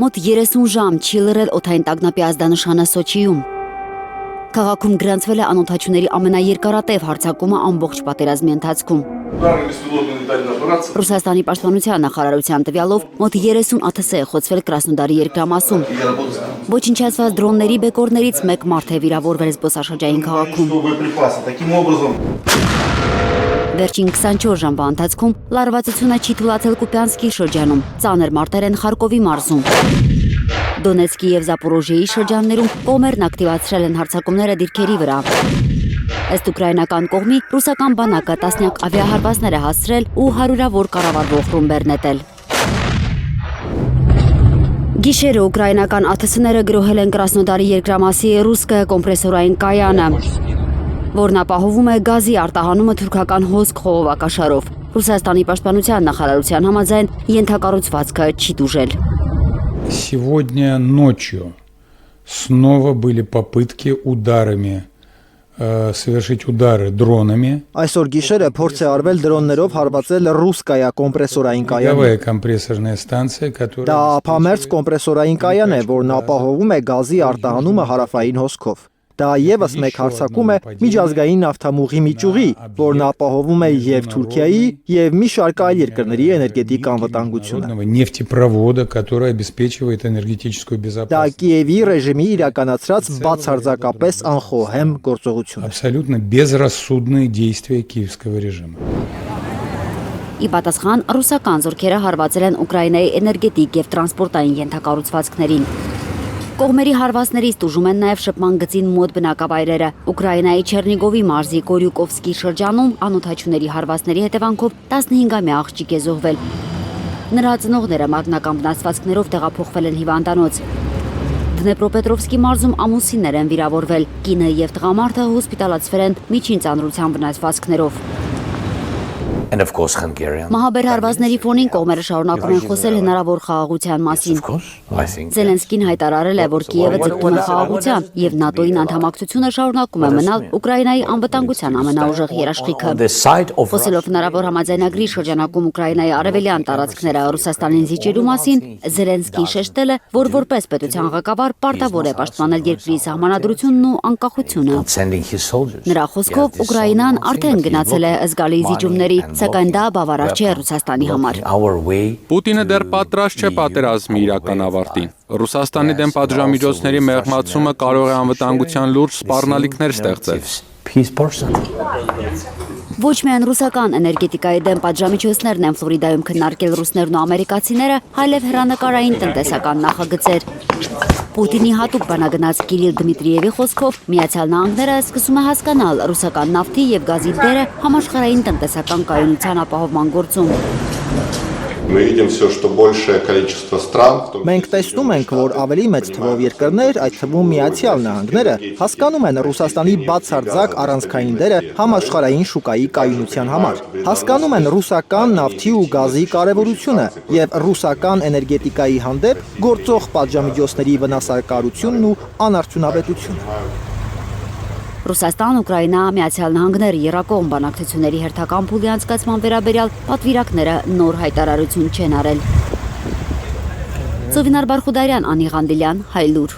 Մոտ 30 ժամ չի լռել օդային տագնապի ազդանշանը Սոչիում։ Քաղաքում գրանցվել է անօդաչուների ամենաերկարատև հարձակումը ամբողջ պատերազմի ընթացքում։ Ռուսաստանի պաշտպանության նախարարության տվյալով մոտ 30 ԱԹՍ է խոցվել Կրասնոդարի երկրամասում։ Ոչնչացված դրոնների բեկորներից մեկ մարդ է վիրավորվել զբոսաշրջային քաղաքում։ Վերջին 24 ժամվա ընթացքում լարվածությունը չի թուլացել Կուպյանսկի շրջանում, ծանր մարտեր են Խարկովի մարզում։ Դոնեցկի եւ Զապորոժիեի շրջաններում կողմերն ակտիվացրել են հարձակումները դիրքերի վրա։ Ըստ ուկրաինական կողմի, ռուսական բանակը տասնյակ ավիահարվածներ է հասցրել ու հարյուրավոր կառավարվող ռումբեր նետել։ Գիշերը ուկրաինական ԱԹՍ-ները գրոհել են Կրասնոդարի երկրամասի ռուսկա կոմպրեսորային կայանը, որն ապահովում է գազի արտահանումը թուրքական հոսք խողովակաշարով։ Ռուսաստանի պաշտպանության նախարարության համաձայն ենթակառուցվածքը չի տուժել։ Сегодня ночью снова были попытки ударами совершить удары дронами. Այսօր գիշերը փորձ է արվել դրոններով հարվածել ռուսկայա կոմպրեսորային կայանը։ Компрессорная станция, которая Դա ափամերձ կոմպրեսորային կայան է, որն ապահովում է գազի արտահանումը հարավային հոսքով։ Դա եւս մեկ հարձակում է միջազգային նավթամուղի միջուղի, որն ապահովում է եւ Թուրքիայի եւ մի շարք այլ երկրների էներգետիկ անվտանգությունը։ нефтепровода, который обеспечивает энергетическую Դա безопасность. Կիևի ռեժիմի իրականացրած բացարձակապես անխոհեմ գործողություն է։ Абсолютно безрассудные действия киевского режима. Ի պատասխան ռուսական զորքերը հարվածել են Ուկրաինայի էներգետիկ եւ տրանսպորտային ենթակառուցվածքներին։ Կողմերի հարվածներից տուժում են նաև շփման գծին մոտ բնակավայրերը։ Ուկրաինայի Չեռնիգովի մարզի Կորյուկովսկի շրջանում անօդաչուների հարվածների հետևանքով 15-ամյա աղջիկ է զոհվել։ Նրա ծնողները մագնական վնասվածքներով տեղափոխվել են հիվանդանոց։ Դնեպրոպետրովսկի մարզում ամուսիններ են վիրավորվել։ Կինը եւ տղամարդը հոսպիտալացվել են միջին ծանրության վնասվածքներով։ Մահաբեր հարվածների ֆոնին կողմերը շարունակում են խոսել հնարավոր խաղաղության մասին։ Զելենսկին հայտարարել է, որ Կիևը ձգտում է խաղաղության եւ ՆԱՏՕ-ին անդամակցությունը շարունակում է մնալ Ուկրաինայի անվտանգության ամենաուժեղ երաշխիքը։ Խոսելով հնարավոր համաձայնագրի շրջանակում Ուկրաինայի արևելյան տարածքները Ռուսաստանին զիջելու մասին, Զելենսկին շեշտել է, որ որպես պետության ղեկավար պարտավոր է պաշտպանել երկրի սահմանադրությունն ու անկախությունը։ Նրա խոսքով Ուկրաինան արդեն գնացել է զգալի զիջումների, սակայն դա բավարար չէ Ռուսաստանի համար։ Պուտինը դեռ պատրաստ չէ պատերազմի իրական ավարտին։ Ռուսաստանի դեմ պատժամիջոցների մեղմացումը կարող է անվտանգության լուրջ սպառնալիքներ ստեղծել։ Ոչ միայն ռուսական էներգետիկայի դեմ պատժամիջոցներն են Ֆլորիդայում քննարկել ռուսներն ու ամերիկացիները, այլև հեռանկարային տնտեսական նախագծեր։ Պուտինի հատուկ բանագնաց Կիրիլ Դմիտրիևի խոսքով Միացյալ Նահանգները սկսում է հասկանալ ռուսական նավթի եւ գազի դերը համաշխարհային տնտեսական կայունության ապահովման գործում։ Մենք տեսնում ենք, որ ավելի մեծ թվով երկրներ, այդ թվում Միացյալ Նահանգները, հասկանում են Ռուսաստանի բացարձակ առանցքային դերը համաշխարհային շուկայի կայունության համար։ Հասկանում են ռուսական նավթի ու գազի կարևորությունը եւ ռուսական էներգետիկայի հանդեպ գործող պատժամիջոցների վնասակարությունն ու անարդյունավետությունը։ Ռուսաստան, Ուկրաինա, Միացյալ Նահանգներ երակողմ բանակցությունների հերթական փուլի անցկացման վերաբերյալ պատվիրակները նոր հայտարարություն չեն արել։ Ծովինար Բարխուդարյան, Անի Ղանդիլյան, Հայլուր։